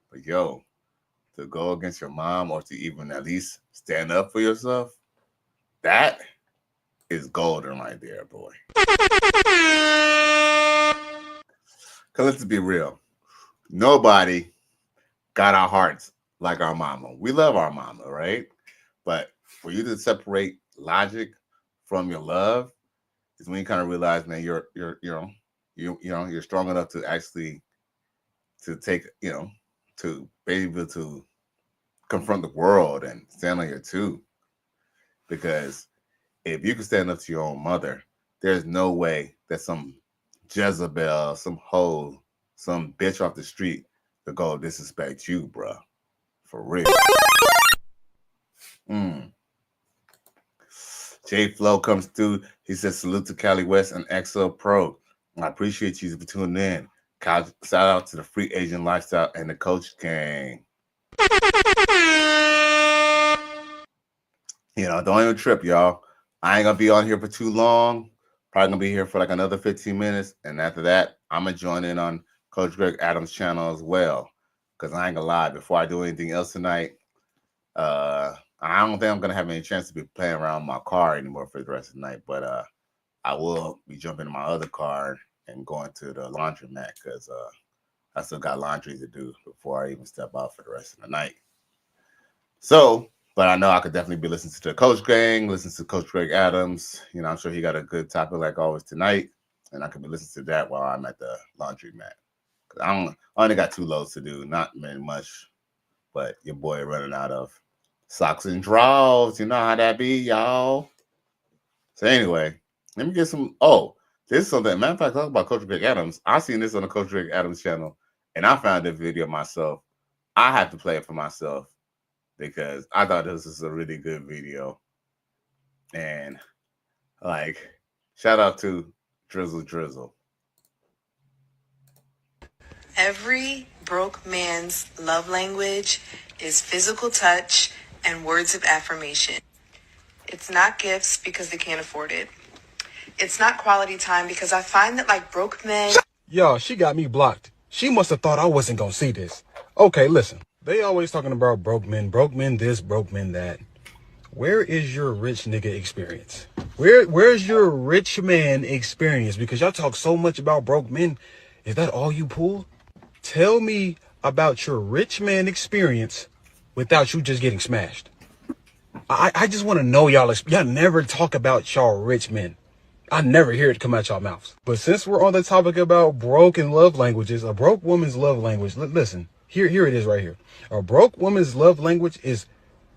But yo, to go against your mom or to even at least stand up for yourself, that is golden right there, boy. Because let's be real. Nobody got our hearts like our mama. We love our mama, right? But for you to separate logic from your love is when you kind of realize, man, you're strong enough to actually to take, to be able to confront the world and stand on your two. Because if you can stand up to your own mother, there's no way that some Jezebel, some hoe, some bitch off the street to go disrespect you, bruh. For real. J Flow comes through. He says, salute to Cali West and XO Pro. I appreciate you for tuning in. Shout out to the Free Agent Lifestyle and the Coach Gang. You know, don't even trip, y'all. I ain't gonna be on here for too long. Probably gonna be here for like another 15 minutes. And after that, I'm gonna join in on Coach Greg Adams' channel as well. Because I ain't gonna lie, before I do anything else tonight, I don't think I'm gonna have any chance to be playing around my car anymore for the rest of the night. But I will be jumping in my other car and going to the laundromat because I still got laundry to do before I even step out for the rest of the night. So, but I know I could definitely be listening to the Coach Gang, listening to Coach Greg Adams. You know, I'm sure he got a good topic like always tonight, and I could be listening to that while I'm at the laundromat. I only got 2 loads to do, not very much, but your boy running out of socks and drawers. You know how that be, y'all. So anyway, let me get some. Oh, this is something. Matter of fact, talk about Coach Greg Adams. I seen this on the Coach Greg Adams channel, and I found the video myself. I have to play it for myself because I thought this was a really good video. And like, shout out to Drizzle. Every broke man's love language is physical touch and words of affirmation. It's not gifts because they can't afford it. It's not quality time because I find that like broke men... Yo, she got me blocked. She must have thought I wasn't gonna see this. Okay, listen. They always talking about broke men this, broke men that. Where is your rich nigga experience? Where's your rich man experience? Because y'all talk so much about broke men. Is that all you pull? Tell me about your rich man experience without you just getting smashed. I just want to know y'all never talk about y'all rich men. I never hear it come out y'all mouths. But since we're on the topic about broken love languages, a broke woman's love language, listen, here it is right here. A broke woman's love language is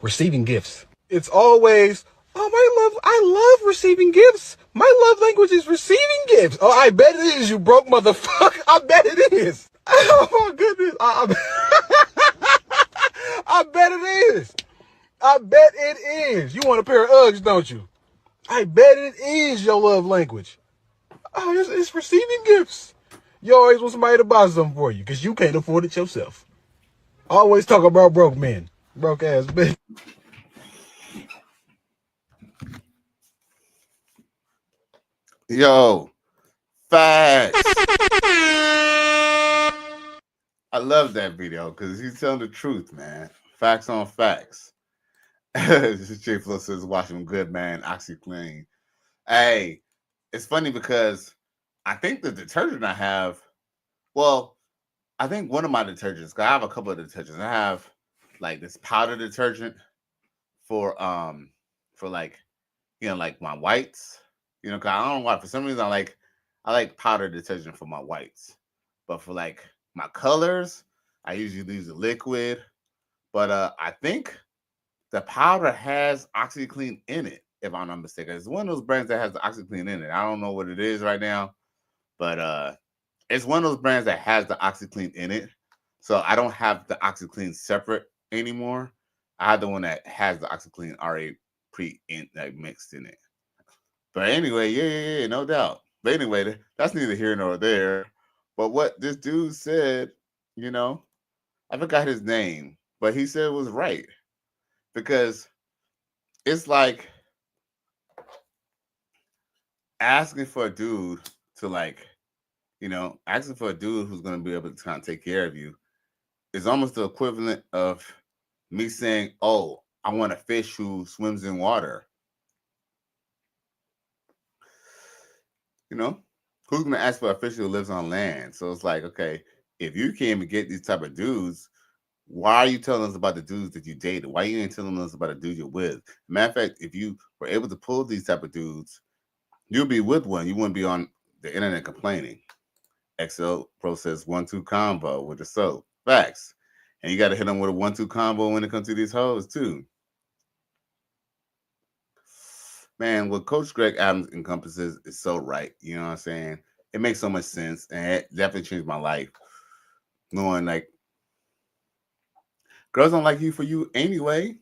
receiving gifts. It's always, oh, I love receiving gifts. My love language is receiving gifts. Oh, I bet it is, you broke motherfucker. I bet it is. Oh my goodness. I bet it is. I bet it is. You want a pair of Uggs, don't you? I bet it is your love language. Oh, it's receiving gifts. You always want somebody to buy something for you because you can't afford it yourself. Always talk about broke men. Broke ass bitch. Yo, facts. I love that video because he's telling the truth, man. Facts on facts. J Flow says, "Wash them good, man. OxyClean." Hey, it's funny because I think the detergent I have, well, I think one of my detergents, 'cause I have a couple of detergents. I have like this powder detergent for like, you know, like my whites. You know, 'cause I don't know why. For some reason, I like powder detergent for my whites, but for like my colors, I usually use a liquid. But I think the powder has OxyClean in it, if I'm not mistaken. It's one of those brands that has the OxyClean in it. I don't know what it is right now, but it's one of those brands that has the OxyClean in it. So I don't have the OxyClean separate anymore. I have the one that has the OxyClean already mixed in it. But anyway, yeah, no doubt. But anyway, that's neither here nor there. But what this dude said, you know, I forgot his name, but he said it was right. Because it's like asking for a dude to like, you know, asking for a dude who's going to be able to kind of take care of you is almost the equivalent of me saying, oh, I want a fish who swims in water. You know, who's going to ask for a fish who lives on land? So it's like, okay, if you can't even get these type of dudes, why are you telling us about the dudes that you dated? Why you ain't telling us about the dude you're with? Matter of fact, if you were able to pull these type of dudes, you'll be with one. You wouldn't be on the internet complaining. XL Pro says 1-2 combo with the soap. Facts. And you got to hit them with a 1-2 combo when it comes to these hoes too. Man, what Coach Greg Adams encompasses is so right. You know what I'm saying? It makes so much sense. And it definitely changed my life. Knowing like, girls don't like you for you anyway.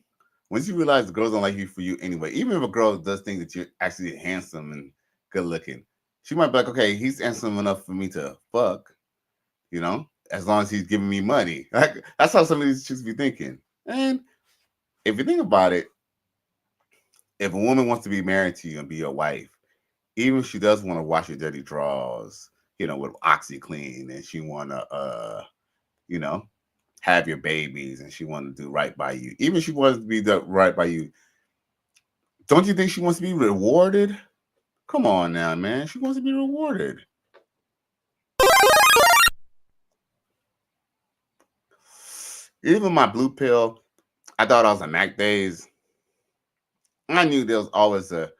once you realize the girls don't like you for you anyway, even if a girl does think that you're actually handsome and good looking, she might be like, okay, he's handsome enough for me to fuck, you know, as long as he's giving me money. Like, that's how some of these chicks be thinking. And if you think about it, if a woman wants to be married to you and be your wife, even if she does want to wash your dirty drawers, you know, with OxyClean, and she want to, you know, have your babies, and she want to do right by you, even if she wants to be right by you, don't you think she wants to be rewarded? Come on now, man. She wants to be rewarded. Even my blue pill, I thought I was a Mac days. I knew there was always a,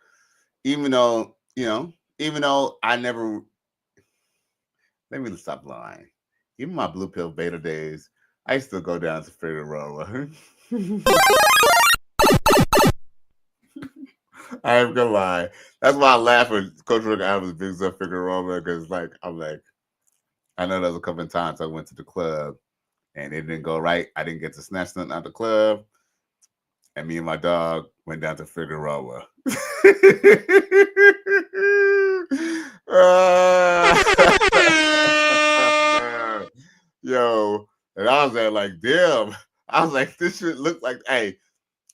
even though, you know, even though I never, let me stop lying. Even my blue pill beta days, I used to go down to Figueroa. I am gonna lie. That's why I laugh when Coach Rick Adams brings up Figueroa, because like I'm like, I know there's a couple of times I went to the club and it didn't go right. I didn't get to snatch nothing out of the club, and me and my dog went down to Figueroa. Yo, and I was there like, damn. I was like, this shit look like, hey,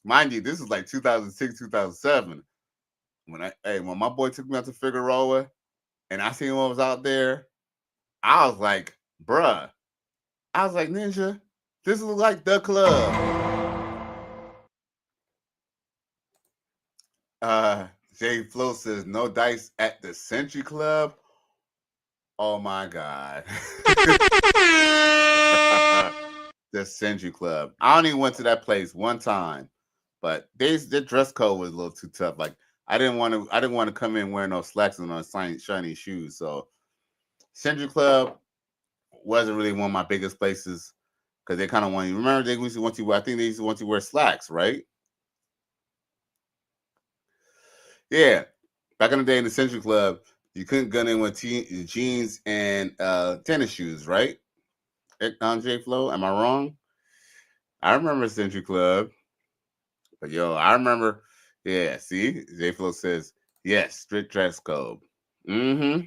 mind you, this is like 2006, 2007. When my boy took me out to Figueroa and I seen what was out there, I was like, bruh. I was like, Ninja, this looks like the club. Jay Flo says no dice at the Century Club. Oh my God. The Century Club. I only went to that place one time, but their dress code was a little too tough. Like I didn't want to come in wearing no slacks and no shiny shoes. So Century Club wasn't really one of my biggest places because they kind of want you. Remember, they used to want you. I think they used to want you to wear slacks, right? Yeah, back in the day in the Century Club, you couldn't gun in with jeans and tennis shoes, right? J Flo, am I wrong? I remember Century Club, but yo, I remember. Yeah, see, J Flo says yes, strict dress code. Mm-hmm.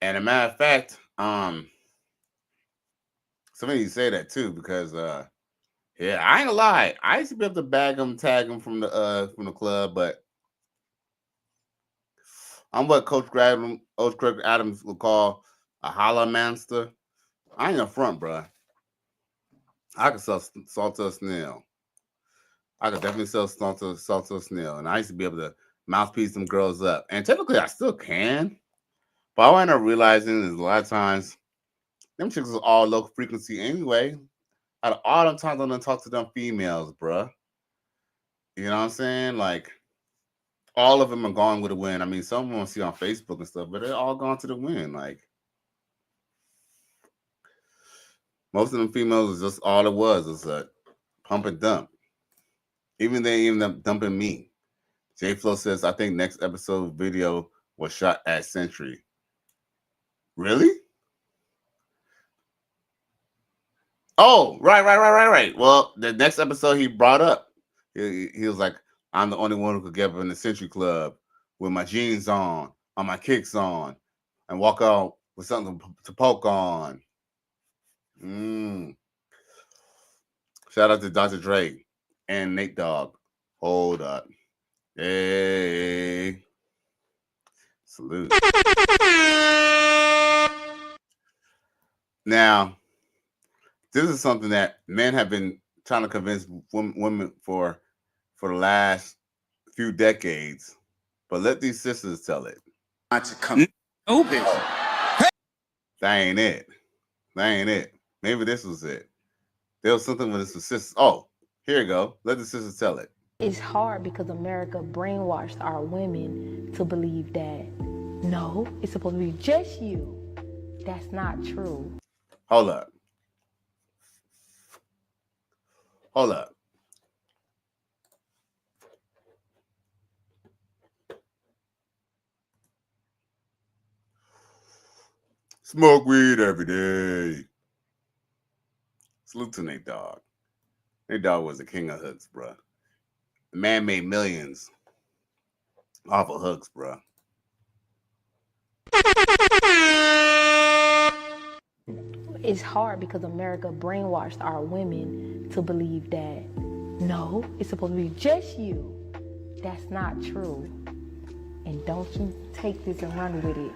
And a matter of fact, somebody say that too because yeah, I ain't gonna lie, I used to be able to bag them, tag them from the club, but I'm what Coach Adams would call a holla monster. I ain't a front, bro. I could sell salt to a snail. I could definitely sell salt to a snail, and I used to be able to mouthpiece them girls up. And typically, I still can. But I end up realizing is a lot of times them chicks is all low frequency anyway. Out of all them times I done talk to them females, bruh. You know what I'm saying? Like all of them are gone with a win. I mean, some of them I see on Facebook and stuff, but they're all gone to the win. Like most of them females is just all it was a pump and dump. Even they ended up dumping me. J Flo says, I think next episode video was shot at Century. Really? Oh, right. Well, the next episode he brought up, he was like, I'm the only one who could get up in the Century Club with my jeans on my kicks on, and walk out with something to poke on. Shout out to Dr. Dre and Nate Dogg. Hold up. Hey. Salute. Now, this is something that men have been trying to convince women for the last few decades, but let these sisters tell it. Not to come open. That ain't it. Maybe this was it. There was something with this sisters. Oh, here you go. Let the sisters tell it. It's hard because America brainwashed our women to believe that, no, it's supposed to be just you. That's not true. Hold up. Smoke weed every day. Salute to Nate Dogg. Nate Dogg was the king of hooks, bro. man made millions off of hooks, bro. It's hard because America brainwashed our women to believe that, no, it's supposed to be just you. That's not true. And don't you take this and run with it.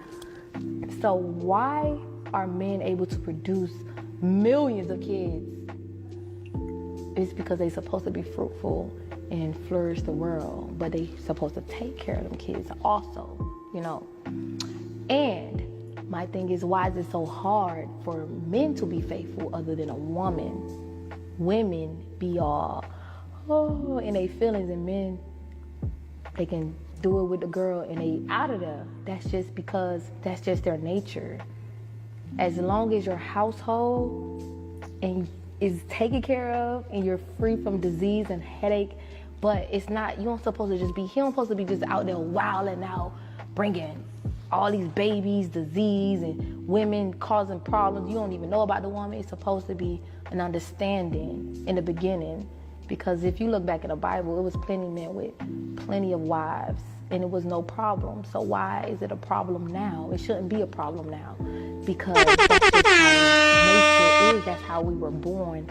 So why are men able to produce millions of kids? It's because they're supposed to be fruitful and flourish the world, but they supposed to take care of them kids also, you know. And my thing is, why is it so hard for men to be faithful other than a woman? Women be all, oh, in their feelings, and men, they can do it with the girl and they out of there. That's just because that's just their nature. As long as your household and is taken care of and you're free from disease and headache, but it's not, you don't supposed to just be, he don't supposed to be just out there wilding out, bringing all these babies, disease, and women causing problems. You don't even know about the woman. It's supposed to be an understanding in the beginning. Because if you look back in the Bible, it was plenty men with plenty of wives, and it was no problem. So why is it a problem now? It shouldn't be a problem now, because that's just how nature is. That's how we were born.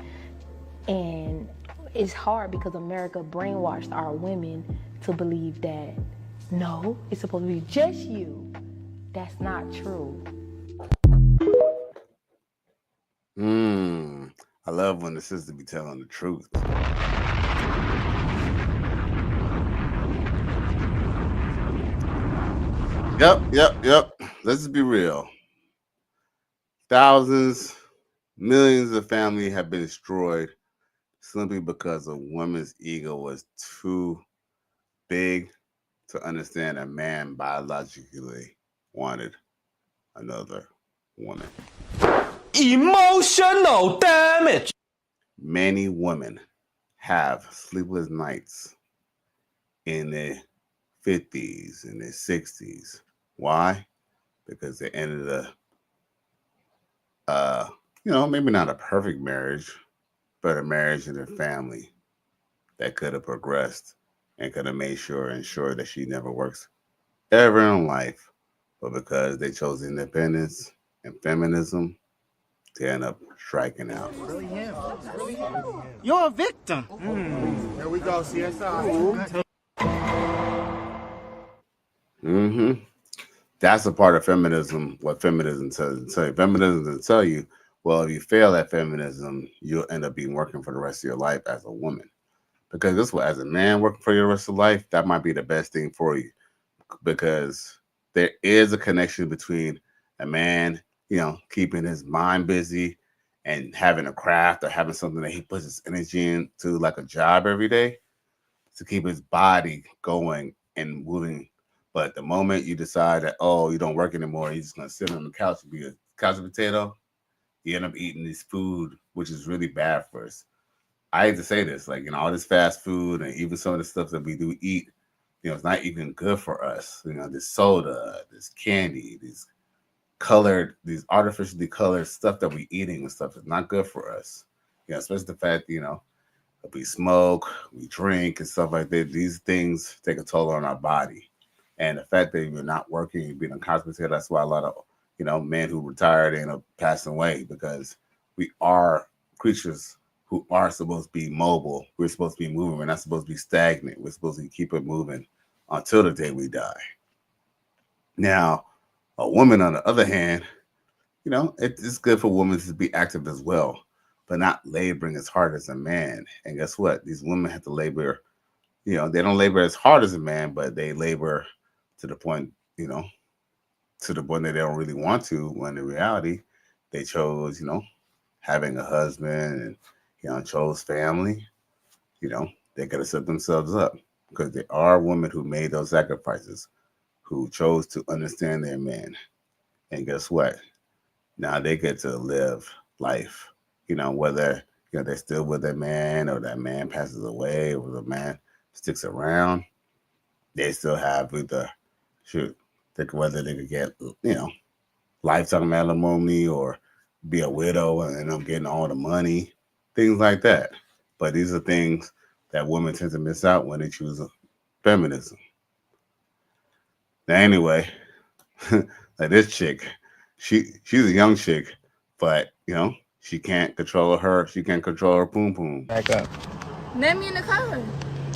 And it's hard because America brainwashed our women to believe that, no, it's supposed to be just you. That's not true. I love when the sister be telling the truth. Yep. Let's just be real. Thousands, millions of families have been destroyed simply because a woman's ego was too big to understand a man biologically wanted another woman. Emotional damage. Many women have sleepless nights in their 50s and their 60s. Why? Because they ended maybe not a perfect marriage, but a marriage in their family that could have progressed and could have ensured that she never works ever in life. But because they chose independence and feminism, they end up striking out. You're a victim. Here we go, CSI. That's a part of feminism. What feminism doesn't tell you. Feminism doesn't tell you, well, if you fail at feminism, you'll end up being working for the rest of your life as a woman. Because this way, as a man working for your rest of life, that might be the best thing for you. Because there is a connection between a man, keeping his mind busy and having a craft or having something that he puts his energy into, like a job every day, to keep his body going and moving. But the moment you decide that, you don't work anymore, you're just going to sit on the couch and be a couch potato, you end up eating this food, which is really bad for us. I hate to say this, all this fast food and even some of the stuff that we do eat, it's not even good for us. This soda, this candy, these artificially colored stuff that we eating and stuff is not good for us. Especially the fact, we smoke, we drink and stuff like that. These things take a toll on our body. And the fact that you're not working, you're being a couch potato, that's why a lot of, men who retired end up passing away, because we are creatures who are supposed to be mobile. We're supposed to be moving. We're not supposed to be stagnant. We're supposed to keep it moving until the day we die. Now, a woman, on the other hand, it's good for women to be active as well, but not laboring as hard as a man. And guess what? These women have to labor, they don't labor as hard as a man, but they labor to the point, that they don't really want to, when in reality, they chose, having a husband and, chose family. They could have set themselves up, because there are women who made those sacrifices, who chose to understand their men. And guess what? Now they get to live life, whether, they're still with their man, or that man passes away, or the man sticks around, they still have whether they could get, lifetime alimony or be a widow and end up getting all the money, things like that. But these are things that women tend to miss out when they choose feminism. Now, anyway, like this chick, she's a young chick, but you know, she can't control her poom poom. Back up. Let me in the car.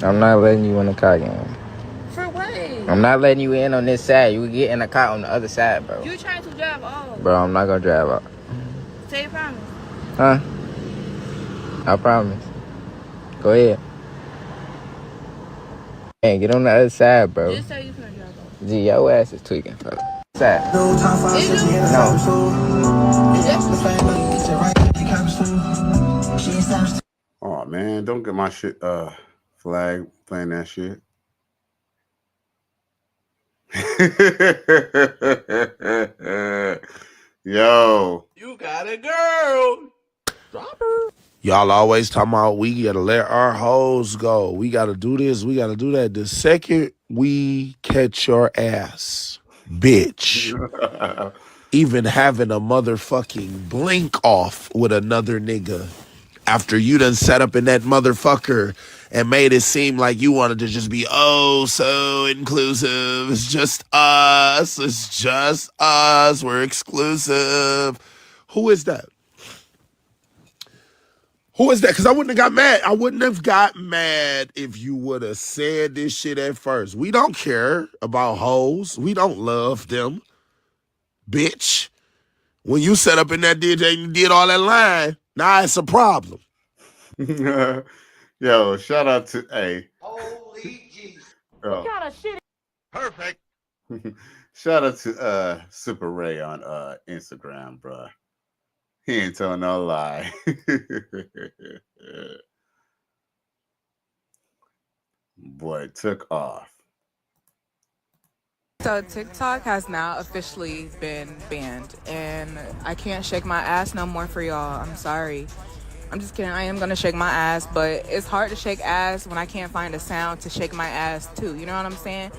I'm not letting you in the car again. For what? I'm not letting you in on this side. You get in the car on the other side, bro. You trying to drive off. Bro, I'm not gonna drive out. Say you promise. Huh? I promise. Go ahead. Hey, get on the other side, bro. Just say you finna drive off. Gee, your ass is tweaking, fella. Side. No. Oh man, don't get my shit flag playing that shit. Yo. You got a girl. Drop her. Y'all always talking about we gotta let our hoes go. We gotta do this, we gotta do that. The second we catch your ass, bitch, even having a motherfucking blink off with another nigga after you done sat up in that motherfucker and made it seem like you wanted to just be oh so inclusive. It's just us. It's just us. We're exclusive. Who is that? Who is that? Because I wouldn't have got mad. I wouldn't have got mad if you would have said this shit at first. We don't care about hoes. We don't love them. Bitch. When you set up in that DJ and you did all that line, now it's a problem. Yo, shout out to Holy Jesus. Oh. What kind of shit? Perfect. Shout out to Super Ray on Instagram, bruh. He ain't telling no lie. Boy, it took off. So TikTok has now officially been banned, and I can't shake my ass no more for y'all. I'm sorry. I'm just kidding. I am gonna shake my ass, but it's hard to shake ass when I can't find a sound to shake my ass too. You know what I'm saying?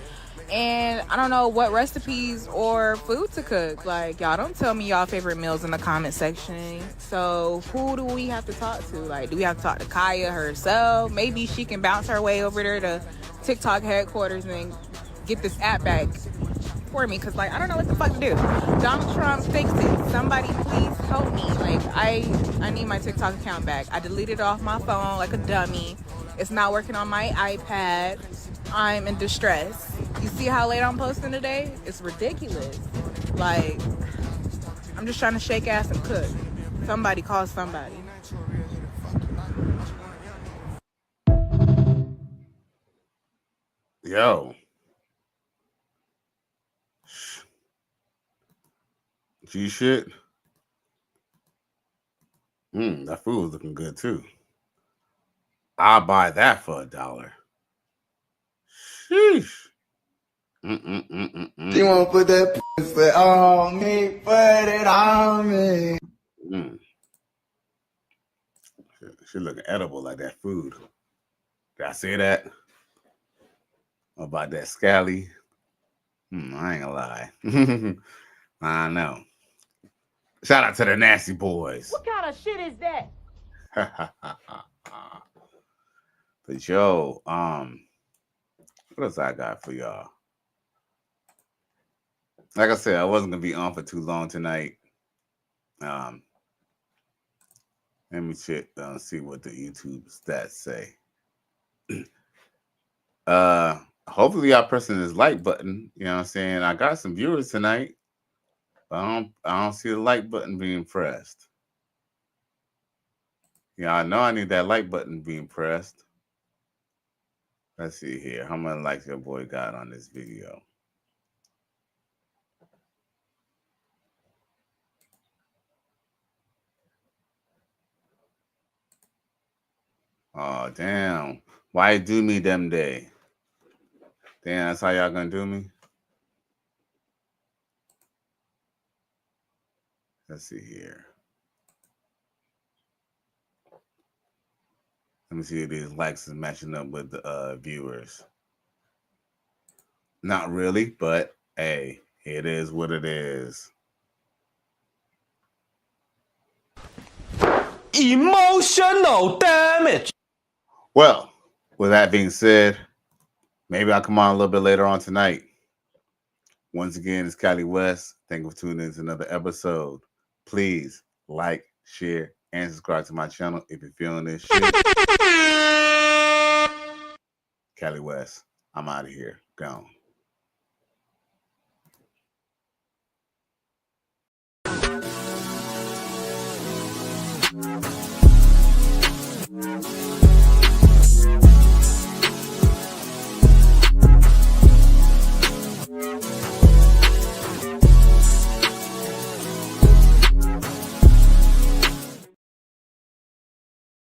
And I don't know what recipes or food to cook. Like, y'all don't tell me y'all favorite meals in the comment section. So who do we have to talk to? Like, do we have to talk to Kaya herself? Maybe she can bounce her way over there to TikTok headquarters and get this app back for me. Because, like, I don't know what the fuck to do. Donald Trump, fix it. Somebody please help me. Like, I need my TikTok account back. I deleted it off my phone like a dummy. It's not working on my iPad. I'm in distress. You see how late I'm posting today? It's ridiculous. Like, I'm just trying to shake ass and cook. Somebody call somebody. Yo. G shit. That food was looking good too. I'll buy that for $1. Sheesh. She wanna put that pussy on me, put it on me. She looking edible like that food. Did I say that? About that scally? I ain't gonna lie. I know. Shout out to the nasty boys. What kind of shit is that? But yo, what else I got for y'all? Like I said, I wasn't gonna be on for too long tonight. Let me check see what the YouTube stats say. Hopefully y'all pressing this like button. You know what I'm saying? I got some viewers tonight, but I don't see the like button being pressed. Yeah, I know I need that like button being pressed. Let's see here. How many likes your boy got on this video? Oh, damn. Why you do me them day? Damn, that's how y'all gonna do me? Let's see here. Let me see if these likes is matching up with the viewers. Not really, but hey, it is what it is. Emotional damage. Well, With that being said, maybe I'll come on a little bit later on tonight. Once again, it's Cali West. Thank you for tuning in to another episode. Please like, share, and subscribe to my channel if you're feeling this shit. Cali West, I'm out of here. Gone.